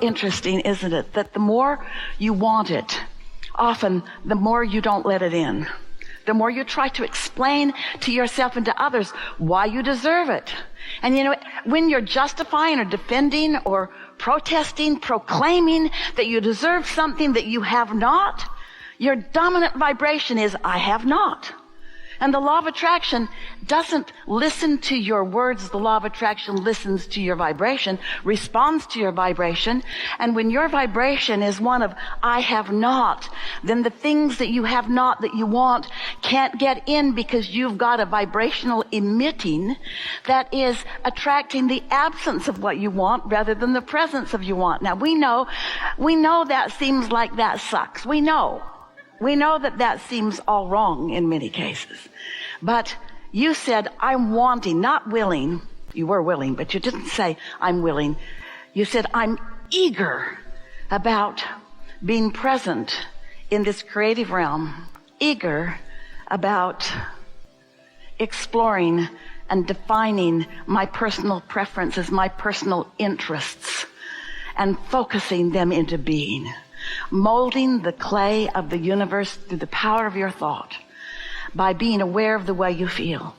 Interesting, isn't it? That the more you want it, often the more you don't let it in. The more you try to explain to yourself and to others why you deserve it. And you know, when you're justifying or defending or protesting, proclaiming that you deserve something that you have not, your dominant vibration is, I have not. And the law of attraction doesn't listen to your words. The law of attraction listens to your vibration, responds to your vibration. And when your vibration is one of, I have not, then the things that you have not that you want can't get in because you've got a vibrational emitting that is attracting the absence of what you want rather than the presence of you want. Now we know that seems like that sucks. We know that seems all wrong in many cases. But you said, I'm wanting, not willing. You were willing, but you didn't say, I'm willing. You said, I'm eager about being present in this creative realm, eager about exploring and defining my personal preferences, my personal interests, and focusing them into being. Molding the clay of the universe through the power of your thought by being aware of the way you feel.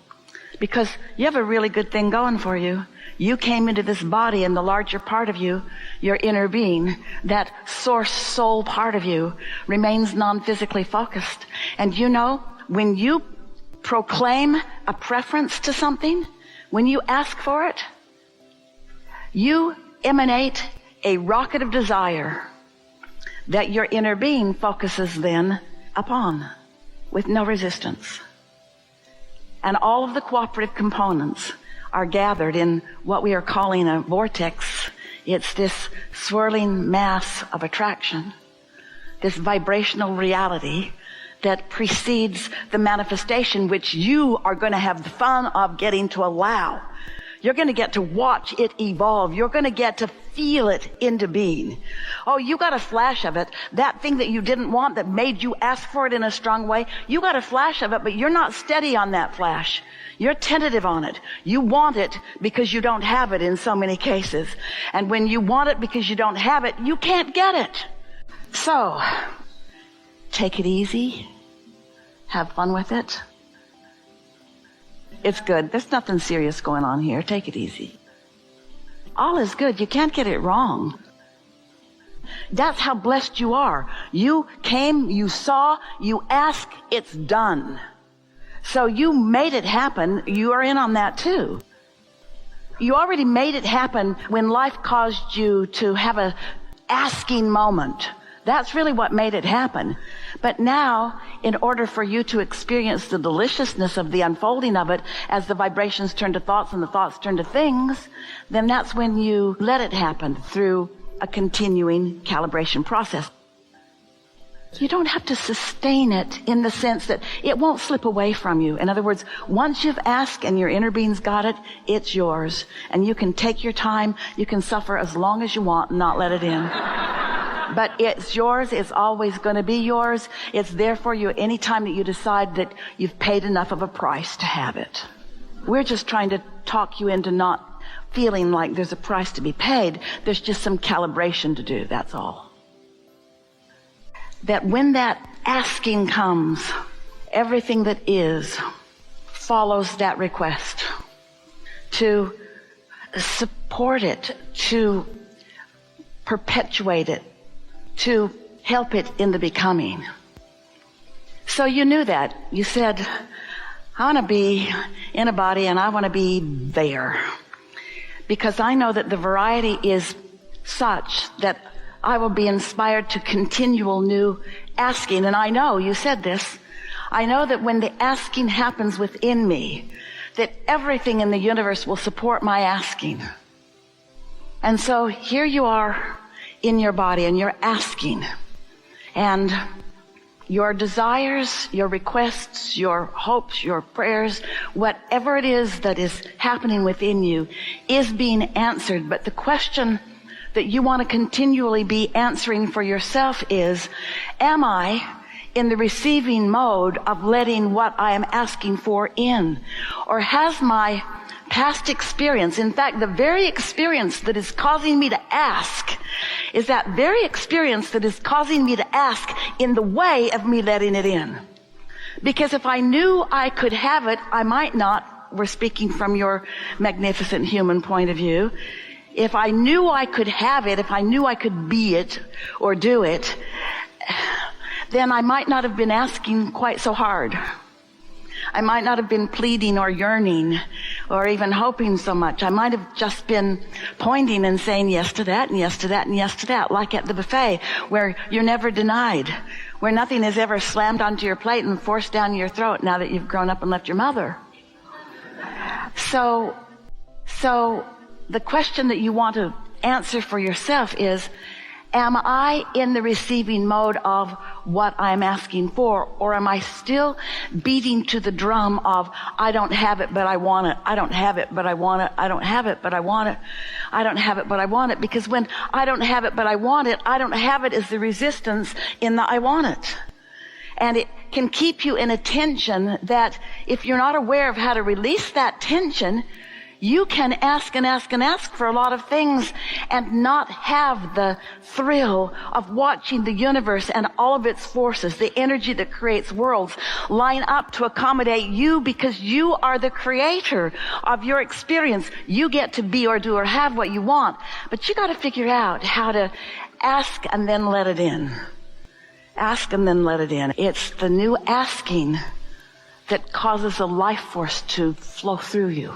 Because you have a really good thing going for you. You came into this body, and the larger part of you, your inner being, that source soul part of you, remains non-physically focused. And you know, when you proclaim a preference to something, when you ask for it, you emanate a rocket of desire that your inner being focuses then upon with no resistance. And all of the cooperative components are gathered in what we are calling a vortex. It's this swirling mass of attraction, this vibrational reality that precedes the manifestation, which you are going to have the fun of getting to allow. You're going to get to watch it evolve. You're going to get to feel it into being. Oh, you got a flash of it. That thing that you didn't want that made you ask for it in a strong way, you got a flash of it, but you're not steady on that flash. You're tentative on it. You want it because you don't have it in so many cases. And when you want it because you don't have it, you can't get it. So, take it easy. Have fun with it. It's good. There's nothing serious going on here. Take it easy. All is good. You can't get it wrong. That's how blessed you are. You came, you saw, you asked, it's done. So you made it happen. You are in on that too. You already made it happen when life caused you to have a asking moment. That's really what made it happen. But now, in order for you to experience the deliciousness of the unfolding of it as the vibrations turn to thoughts and the thoughts turn to things, then that's when you let it happen through a continuing calibration process. You don't have to sustain it in the sense that it won't slip away from you. In other words, once you've asked and your inner being's got it, it's yours. And you can take your time, you can suffer as long as you want and not let it in. But it's yours. It's always going to be yours. It's there for you any time that you decide that you've paid enough of a price to have it. We're just trying to talk you into not feeling like there's a price to be paid. There's just some calibration to do. That's all. That when that asking comes, everything that is follows that request. To support it, to perpetuate it, to help it in the becoming. So you knew that. You said, I want to be in a body and I want to be there. Because I know that the variety is such that I will be inspired to continual new asking. And I know, you said this, I know that when the asking happens within me, that everything in the universe will support my asking. And so here you are in your body and you're asking, and your desires, your requests, your hopes, your prayers, whatever it is that is happening within you is being answered. But the question that you want to continually be answering for yourself is, am I in the receiving mode of letting what I am asking for in? Or has my past experience, in fact, the very experience that is causing me to ask, is that very experience that is causing me to ask in the way of me letting it in. Because if I knew I could have it, I might not. We're speaking from your magnificent human point of view. If I knew I could have it, if I knew I could be it or do it, then I might not have been asking quite so hard. I might not have been pleading or yearning or even hoping so much. I might have just been pointing and saying yes to that and yes to that and yes to that, like at the buffet where you're never denied, where nothing is ever slammed onto your plate and forced down your throat now that you've grown up and left your mother. So the question that you want to answer for yourself is, am I in the receiving mode of what I'm asking for, or am I still beating to the drum of, I don't have it, but I want it. I don't have it, but I want it. I don't have it, but I want it. I don't have it, but I want it. Because when I don't have it, but I want it, I don't have it is the resistance in the I want it. And it can keep you in a tension that if you're not aware of how to release that tension, you can ask and ask and ask for a lot of things and not have the thrill of watching the universe and all of its forces, the energy that creates worlds, line up to accommodate you, because you are the creator of your experience. You get to be or do or have what you want. But you got to figure out how to ask and then let it in. Ask and then let it in. It's the new asking that causes a life force to flow through you.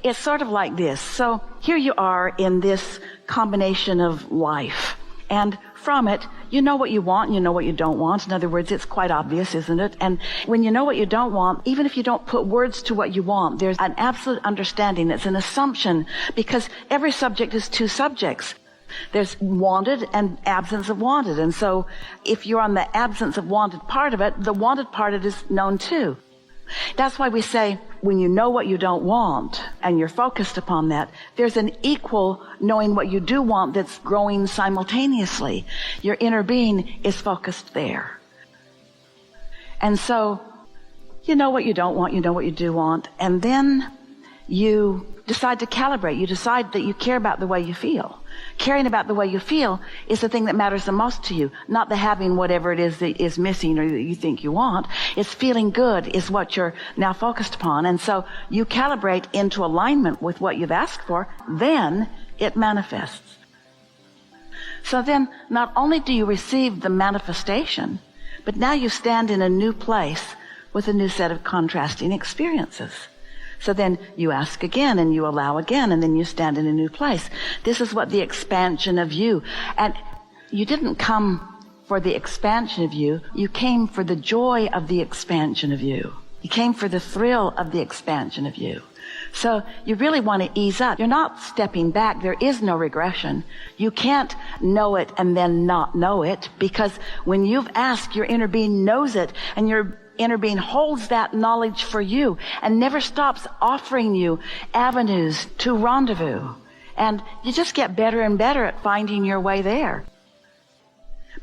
It's sort of like this. So here you are in this combination of life. And from it, you know what you want and you know what you don't want. In other words, it's quite obvious, isn't it? And when you know what you don't want, even if you don't put words to what you want, there's an absolute understanding. It's an assumption, because every subject is two subjects. There's wanted and absence of wanted. And so if you're on the absence of wanted part of it, the wanted part of it is known too. That's why we say, when you know what you don't want and you're focused upon that, there's an equal knowing what you do want that's growing simultaneously. Your inner being is focused there. And so you know what you don't want, you know what you do want, and then you decide to calibrate. You decide that you care about the way you feel. Caring about the way you feel is the thing that matters the most to you, not the having whatever it is that is missing or that you think you want. It's feeling good is what you're now focused upon. And so you calibrate into alignment with what you've asked for, then it manifests. So then not only do you receive the manifestation, but now you stand in a new place with a new set of contrasting experiences. So then you ask again and you allow again, and then you stand in a new place. This is what the expansion of you. And you didn't come for the expansion of you. You came for the joy of the expansion of you. You came for the thrill of the expansion of you. So you really want to ease up. You're not stepping back. There is no regression. You can't know it and then not know it, because when you've asked, your inner being knows it, and your inner being holds that knowledge for you and never stops offering you avenues to rendezvous. And you just get better and better at finding your way there.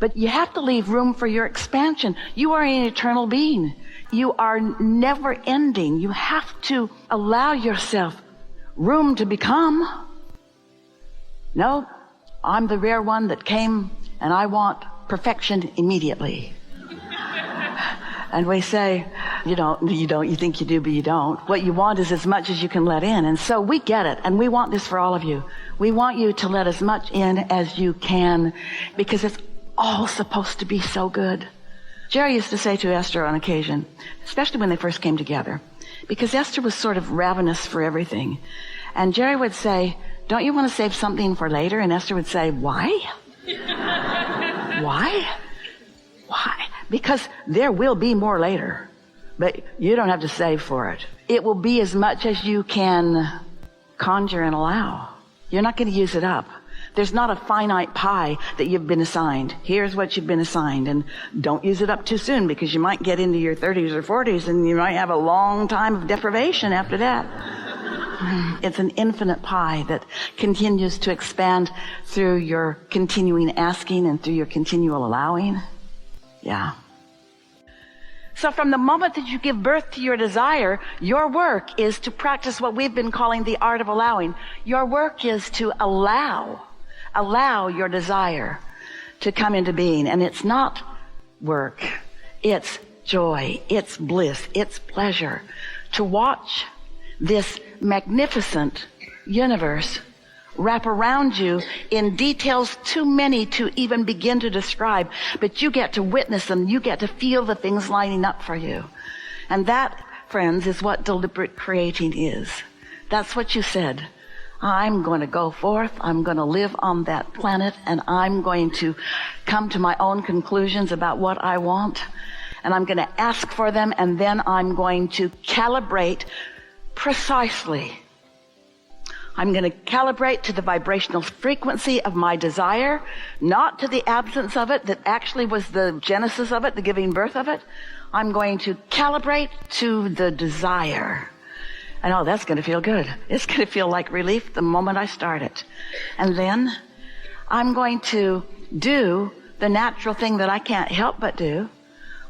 But you have to leave room for your expansion. You are an eternal being. You are never ending. You have to allow yourself room to become. No, I'm the rare one that came and I want perfection immediately. And we say, you think you do, but you don't. What you want is as much as you can let in. And so we get it. And we want this for all of you. We want you to let as much in as you can, because it's all supposed to be so good. Jerry used to say to Esther on occasion, especially when they first came together, because Esther was sort of ravenous for everything. And Jerry would say, don't you want to save something for later? And Esther would say, why? Why? Why? Because there will be more later, but you don't have to save for it. It will be as much as you can conjure and allow. You're not going to use it up. There's not a finite pie that you've been assigned. Here's what you've been assigned, and don't use it up too soon, because you might get into your 30s or 40s and you might have a long time of deprivation after that. It's an infinite pie that continues to expand through your continuing asking and through your continual allowing. Yeah. So from the moment that you give birth to your desire, your work is to practice what we've been calling the art of allowing. Your work is to allow allow your desire to come into being. And it's not work. It's joy. It's bliss. It's pleasure to watch this magnificent universe wrap around you in details too many to even begin to describe. But you get to witness them. You get to feel the things lining up for you. And that, friends, is what deliberate creating is. That's what you said. I'm going to go forth. I'm going to live on that planet, and I'm going to come to my own conclusions about what I want. And I'm going to ask for them, and then I'm going to calibrate precisely. I'm going to calibrate to the vibrational frequency of my desire, not to the absence of it that actually was the genesis of it, the giving birth of it. I'm going to calibrate to the desire. And oh, that's going to feel good. It's going to feel like relief the moment I start it. And then I'm going to do the natural thing that I can't help but do.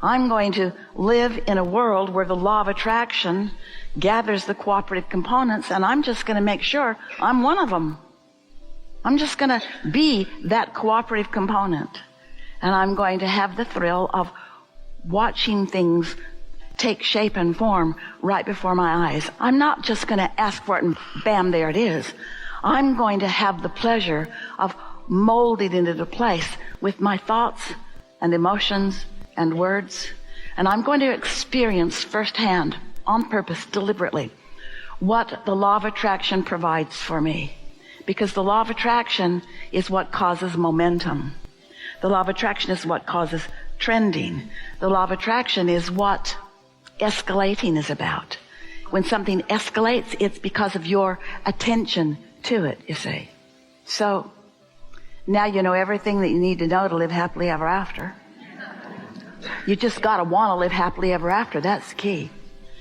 I'm going to live in a world where the law of attraction gathers the cooperative components, and I'm just going to make sure I'm one of them. I'm just going to be that cooperative component. And I'm going to have the thrill of watching things take shape and form right before my eyes. I'm not just going to ask for it and bam, there it is. I'm going to have the pleasure of molding it into place with my thoughts and emotions and words. And I'm going to experience firsthand, on purpose, deliberately, what the law of attraction provides for me. Because the law of attraction is what causes momentum. The law of attraction is what causes trending. The law of attraction is what escalating is about. When something escalates, it's because of your attention to it, you see. So now you know everything that you need to know to live happily ever after. You just got to want to live happily ever after. That's the key.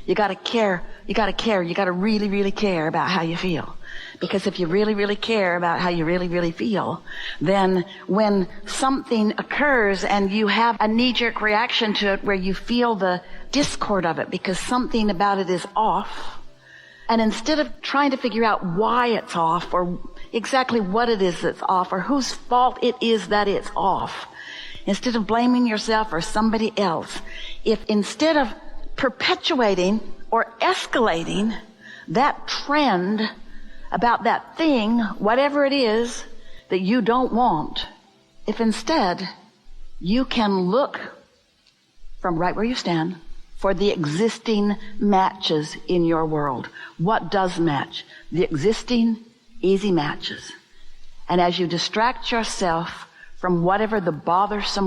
You got to care. You got to really, really care about how you feel. Because if you really, really care about how you really, really feel, then when something occurs and you have a knee-jerk reaction to it where you feel the discord of it because something about it is off, and instead of trying to figure out why it's off or exactly what it is that's off or whose fault it is that it's off, instead of blaming yourself or somebody else, if instead of perpetuating or escalating that trend about that thing, whatever it is that you don't want, if instead you can look from right where you stand for the existing matches in your world. What does match? The existing easy matches. And as you distract yourself from whatever the bothersome